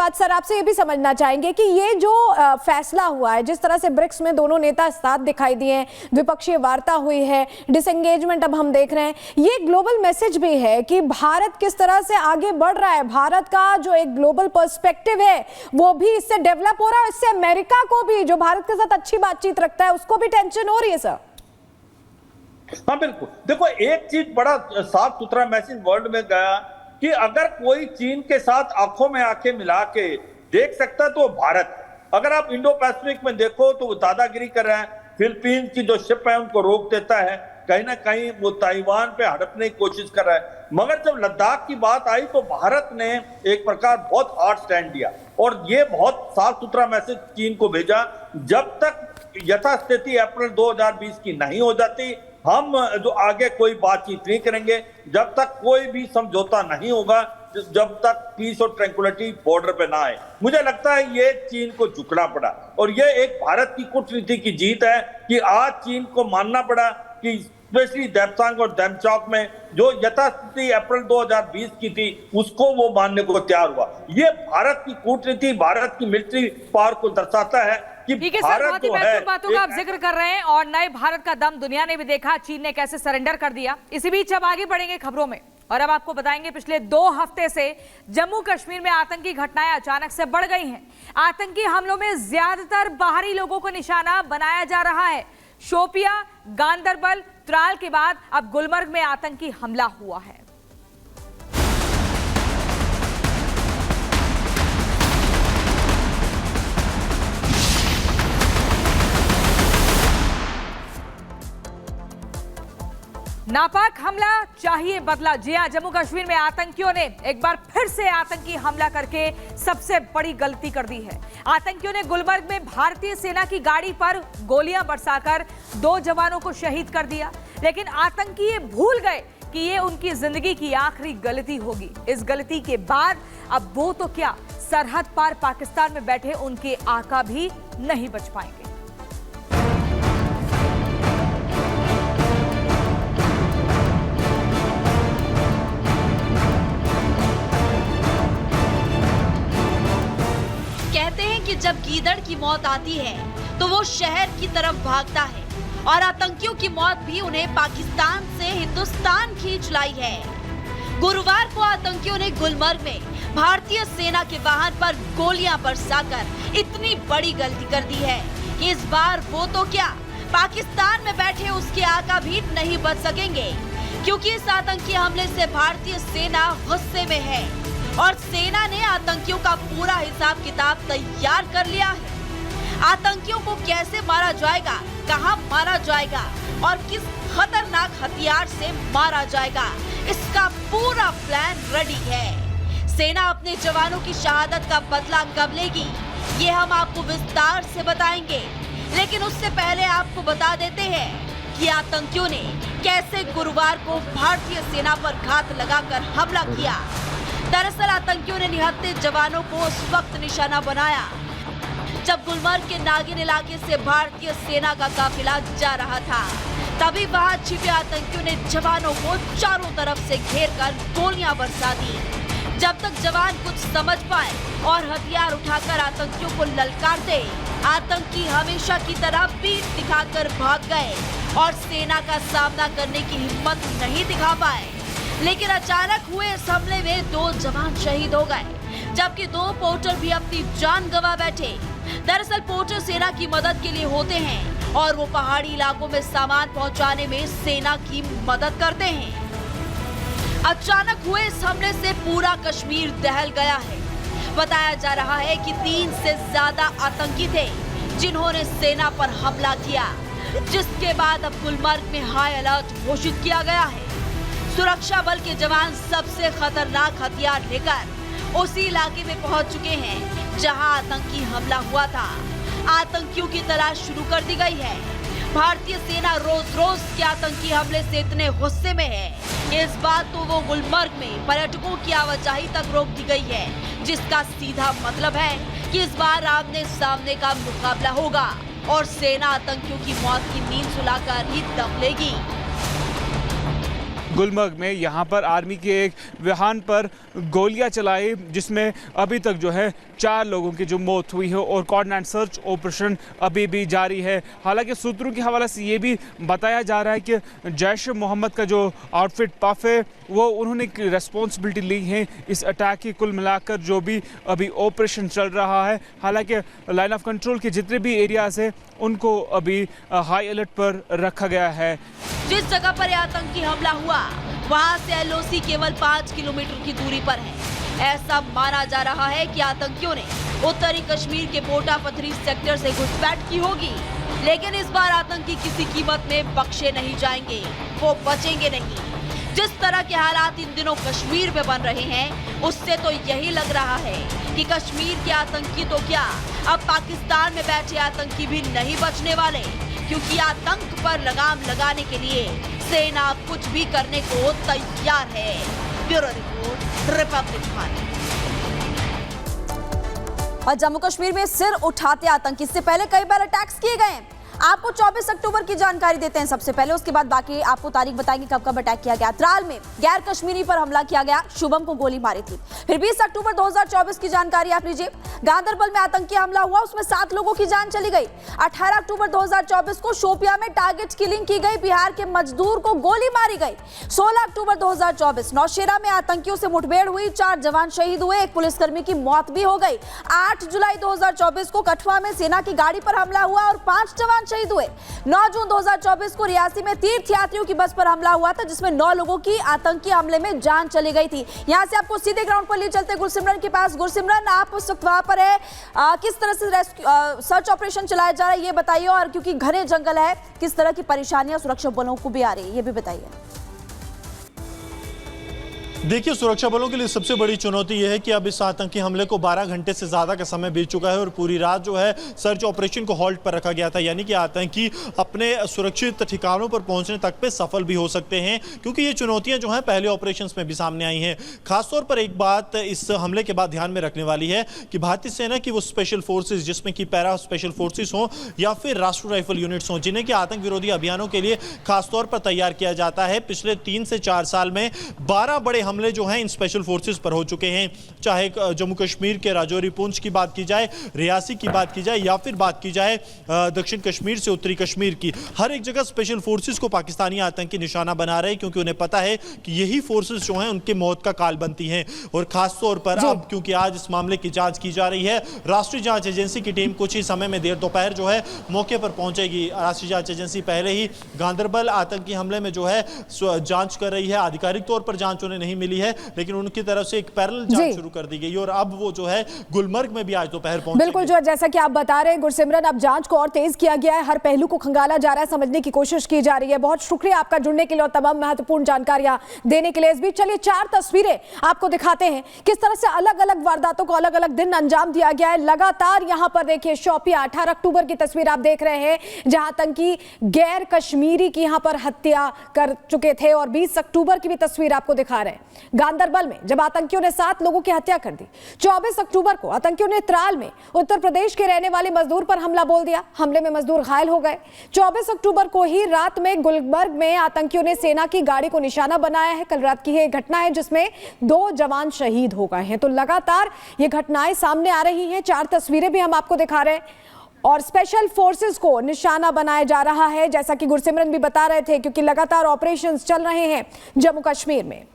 बाद सर आपसे ये भी समझना चाहेंगे कि ये जो फैसला हुआ है, जिस तरह से ब्रिक्स में दोनों नेता साथ दिखाई दिए हैं, द्विपक्षीय वार्ता हुई है, डिसएंगेजमेंट अब हम देख रहे हैं, ये ग्लोबल मैसेज भी है कि भारत किस तरह से आगे बढ़ रहा है, भारत का जो एक ग्लोबल पर्सपेक्टिव है वो भी इससे डेवलप हो रहा है। इससे अमेरिका को भी, जो भारत के साथ अच्छी बातचीत रखता है, उसको भी टेंशन हो रही है सर। हाँ बिल्कुल, देखो एक चीज बड़ा साफ सुथरा मैसेज वर्ल्ड में गया कि अगर कोई चीन के साथ आंखों में आंखें मिला के देख सकता है तो भारत। अगर आप इंडो पैसिफिक में देखो तो वो दादागिरी कर रहा है, फिलीपींस की जो शिप है उनको रोक देता है, कहीं ना कहीं वो ताइवान पे हड़पने की कोशिश कर रहा है। मगर जब लद्दाख की बात आई तो भारत ने एक प्रकार बहुत हार्ड स्टैंड लिया और ये बहुत साफ सुथरा मैसेज चीन को भेजा, जब तक यथास्थिति अप्रैल 2020 की नहीं हो जाती हम जो आगे कोई बातचीत नहीं करेंगे, जब तक कोई भी समझौता नहीं होगा, जब तक पीस और ट्रैंक्विलिटी बॉर्डर पे ना आए। मुझे लगता है ये चीन को झुकना पड़ा और ये एक भारत की कूटनीति की जीत है कि आज चीन को मानना पड़ा कि स्पेशली देपसांग और देमचौक में जो यथास्थिति अप्रैल 2020 की थी उसको वो मानने को तैयार हुआ। ये भारत की कूटनीति, भारत की मिलिट्री पावर को दर्शाता है कि ठीक है सर, बहुत ही महत्वपूर्ण बातों का आप जिक्र कर रहे हैं और नए भारत का दम दुनिया ने भी देखा, चीन ने कैसे सरेंडर कर दिया। इसी बीच अब आगे बढ़ेंगे खबरों में और अब आपको बताएंगे पिछले 2 हफ्ते से जम्मू कश्मीर में आतंकी घटनाएं अचानक से बढ़ गई हैं। आतंकी हमलों में ज्यादातर बाहरी लोगों को निशाना बनाया जा रहा है। शोपिया, गांदरबल, त्राल के बाद अब गुलमर्ग में आतंकी हमला हुआ है। नापाक हमला चाहिए बदला। जी हां, जम्मू कश्मीर में आतंकियों ने एक बार फिर से आतंकी हमला करके सबसे बड़ी गलती कर दी है। आतंकियों ने गुलमर्ग में भारतीय सेना की गाड़ी पर गोलियां बरसाकर 2 जवानों को शहीद कर दिया, लेकिन आतंकी ये भूल गए कि ये उनकी जिंदगी की आखिरी गलती होगी। इस गलती के बाद अब वो तो क्या, सरहद पार पाकिस्तान में बैठे उनके आका भी नहीं बच पाएंगे। कि जब गीदड़ की मौत आती है तो वो शहर की तरफ भागता है और आतंकियों की मौत भी उन्हें पाकिस्तान से हिंदुस्तान खींच लाई है। गुरुवार को आतंकियों ने गुलमर्ग में भारतीय सेना के वाहन पर गोलियां बरसाकर इतनी बड़ी गलती कर दी है कि इस बार वो तो क्या, पाकिस्तान में बैठे उसके आका भी नहीं बच सकेंगे, क्योंकि इस आतंकी हमले से भारतीय सेना गुस्से में है और सेना ने आतंकियों का पूरा हिसाब किताब तैयार कर लिया है। आतंकियों को कैसे मारा जाएगा, कहां मारा जाएगा और किस खतरनाक हथियार से मारा जाएगा, इसका पूरा प्लान रेडी है। सेना अपने जवानों की शहादत का बदला कब लेगी, ये हम आपको विस्तार से बताएंगे, लेकिन उससे पहले आपको बता देते हैं कि आतंकियों ने कैसे गुरुवार को भारतीय सेना पर घात लगाकर हमला किया। दरअसल आतंकियों ने निहत्थे जवानों को उस वक्त निशाना बनाया जब गुलमर्ग के नागिन इलाके से भारतीय सेना का काफिला जा रहा था। तभी वहां छिपे आतंकियों ने जवानों को चारों तरफ से घेरकर गोलियां बरसा दी। जब तक जवान कुछ समझ पाए और हथियार उठाकर आतंकियों को ललकारते, आतंकी हमेशा की तरह पीठ दिखाकर भाग गए और सेना का सामना करने की हिम्मत नहीं दिखा पाए। लेकिन अचानक हुए इस हमले में 2 जवान शहीद हो गए, जबकि 2 पोर्टर भी अपनी जान गंवा बैठे। दरअसल पोर्टर सेना की मदद के लिए होते हैं और वो पहाड़ी इलाकों में सामान पहुंचाने में सेना की मदद करते हैं। अचानक हुए इस हमले से पूरा कश्मीर दहल गया है। बताया जा रहा है कि 3 से ज्यादा आतंकी थे जिन्होंने सेना पर हमला किया, जिसके बाद अब गुलमर्ग में हाई अलर्ट घोषित किया गया है। सुरक्षा बल के जवान सबसे खतरनाक हथियार लेकर उसी इलाके में पहुंच चुके हैं जहां आतंकी हमला हुआ था। आतंकियों की तलाश शुरू कर दी गई है। भारतीय सेना रोज रोज के आतंकी हमले से इतने गुस्से में है कि इस बार तो वो गुलमर्ग में पर्यटकों की आवाजाही तक रोक दी गई है, जिसका सीधा मतलब है कि इस बार आमने सामने का मुकाबला होगा और सेना आतंकियों की मौत की नींद सुलाकर ही दम लेगी। गुलमर्ग में यहाँ पर आर्मी के एक वाहन पर गोलियां चलाई, जिसमें अभी तक जो है 4 लोगों की जो मौत हुई है और कोऑर्डिनेट सर्च ऑपरेशन अभी भी जारी है। हालांकि सूत्रों के हवाले से ये भी बताया जा रहा है कि जैश ए मोहम्मद का जो आउटफिट पफ है वो उन्होंने रिस्पॉन्सिबिलिटी ली है इस अटैक की। कुल मिलाकर जो भी अभी ऑपरेशन चल रहा है, हालांकि लाइन ऑफ कंट्रोल के जितने भी एरियाज हैं उनको अभी हाई अलर्ट पर रखा गया है। जिस जगह पर यह आतंकी हमला हुआ वहां से एलओसी केवल 5 किलोमीटर की दूरी पर है। ऐसा माना जा रहा है कि आतंकियों ने उत्तरी कश्मीर के बोटा पथरी सेक्टर से घुसपैठ की होगी, लेकिन इस बार आतंकी किसी कीमत में बख्शे नहीं जाएंगे, वो बचेंगे नहीं। जिस तरह के हालात इन दिनों कश्मीर में बन रहे हैं, उससे तो यही लग रहा है कि कश्मीर के आतंकी तो क्या, अब पाकिस्तान में बैठे आतंकी भी नहीं बचने वाले, क्योंकि आतंक पर लगाम लगाने के लिए सेना कुछ भी करने को तैयार है। Bureau report, Republic Bharat. और जम्मू कश्मीर में सिर उठाते आतंकी, इससे पहले कई बार अटैक्स किए गए हैं। आपको 24 अक्टूबर की जानकारी देते हैं सबसे पहले, उसके बाद बाकी आपको तारीख बताएंगे कब कब अटैक किया गया। त्राल में गैर कश्मीरी पर हमला किया गया, शुभम को गोली मारी थी। फिर 20 अक्टूबर 2024 की जानकारी आप लीजिए, गांदरबल में आतंकी हमला हुआ, उसमें 7 लोगों की जान चली गई। 18 अक्टूबर 2024 को शोपिया में टारगेट किलिंग की गई, बिहार के मजदूर को गोली मारी गई। 16 अक्टूबर 2024 नौशेरा में आतंकियों से मुठभेड़ हुई, 4 जवान शहीद हुए, एक पुलिसकर्मी की मौत भी हो गई। 8 जुलाई 2024 को कठुआ में सेना की गाड़ी पर हमला हुआ और 5 जवान शहीद हुए। 9 जून 2024 को रियासी में तीर्थ यात्रियों की बस पर हमला हुआ था, जिसमें 9 लोगों की आतंकी हमले में जान चली गई थी। यहां से आपको सीधे ग्राउंड पर ले चलते गुरसिमरन के पास। गुरसिमरन, आप उस वक्त वहां पर है, किस तरह से सर्च ऑपरेशन चलाया जा रहा है ये बताइए, और क्योंकि घने जंगल है, किस तरह की परेशानियां सुरक्षा बलों को भी आ रही है ये भी बताइए। देखिए, सुरक्षा बलों के लिए सबसे बड़ी चुनौती यह है कि अब इस आतंकी हमले को 12 घंटे से ज़्यादा का समय बीत चुका है और पूरी रात जो है सर्च ऑपरेशन को हॉल्ट पर रखा गया था, यानी कि आतंकी अपने सुरक्षित ठिकानों पर पहुंचने तक पे सफल भी हो सकते हैं, क्योंकि ये चुनौतियां जो हैं पहले ऑपरेशंस में भी सामने आई हैं। खासतौर पर एक बात इस हमले के बाद ध्यान में रखने वाली है कि भारतीय सेना की वो स्पेशल फोर्सेज, जिसमें कि पैरा स्पेशल फोर्सेज हों या फिर राष्ट्रीय राइफल यूनिट्स हों, जिन्हें कि आतंक विरोधी अभियानों के लिए खासतौर पर तैयार किया जाता है, पिछले 3 से 4 साल में 12 बड़े हमले जो हैं इन स्पेशल फोर्सेस पर हो चुके हैं। चाहे जम्मू कश्मीर के राजौरी पुंछ की बात की जाए, रियासी की बात की जाए, या फिर बात की जाए दक्षिण कश्मीर से उत्तरी कश्मीर की, हर एक जगह स्पेशल फोर्सेस को पाकिस्तानी आतंकी निशाना बना रहे हैं, क्योंकि उन्हें पता है कि यही फोर्सेस जो हैं उनके मौत का काल बनती हैं। और खासतौर पर अब क्योंकि आज इस मामले की जांच की जा रही है, राष्ट्रीय जांच एजेंसी की टीम कुछ ही समय में देर दोपहर जो है मौके पर पहुंचेगी। राष्ट्रीय जांच एजेंसी पहले ही गांदरबल आतंकी हमले में जो है जांच कर रही है, आधिकारिक तौर पर जांच उन्हें नहीं मिली है, लेकिन उनकी तरफ से एक पैरेलल जांच शुरू कर दी गई और अब वो जो है गुलमर्ग में भी आज दोपहर पहुंचे। बिल्कुल, जो जैसा कि आप बता रहे हैं गुरसिमरन, अब जांच को और तेज किया गया है, हर पहलू को खंगाला जा रहा है, समझने की कोशिश की जा रही है। बहुत शुक्रिया आपका जुड़ने के लिए और तमाम महत्वपूर्ण जानकारियां देने के लिए। इस बीच चलिए 4 तस्वीरें आपको दिखाते हैं किस तरह से अलग अलग वारदातों को अलग अलग दिन अंजाम दिया गया है। लगातार यहां पर देखिए शोपिया, 18 अक्टूबर की तस्वीर आप देख रहे हैं, जहां आतंकी गैर कश्मीरी की यहां पर हत्या कर चुके थे, और 20 अक्टूबर की भी तस्वीर आपको दिखा रहे हैं गांदरबल में, जब आतंकियों ने 7 लोगों की हत्या कर दी। 24 अक्टूबर को आतंकियों ने त्राल में उत्तर प्रदेश के रहने वाले मजदूर पर हमला बोल दिया, हमले में मजदूर घायल हो गए। 24 अक्टूबर को ही रात में गुलमर्ग में आतंकियों ने सेना की गाड़ी को निशाना बनाया है। कल रात की यह घटना है जिसमें 2 जवान शहीद हो गए हैं। तो लगातार ये घटनाएं सामने आ रही हैं, 4 तस्वीरें भी हम आपको दिखा रहे हैं, और स्पेशल फोर्सेस को निशाना बनाया जा रहा है, जैसा कि गुरसिमरन भी बता रहे थे, क्योंकि लगातार ऑपरेशंस चल रहे हैं जम्मू कश्मीर में।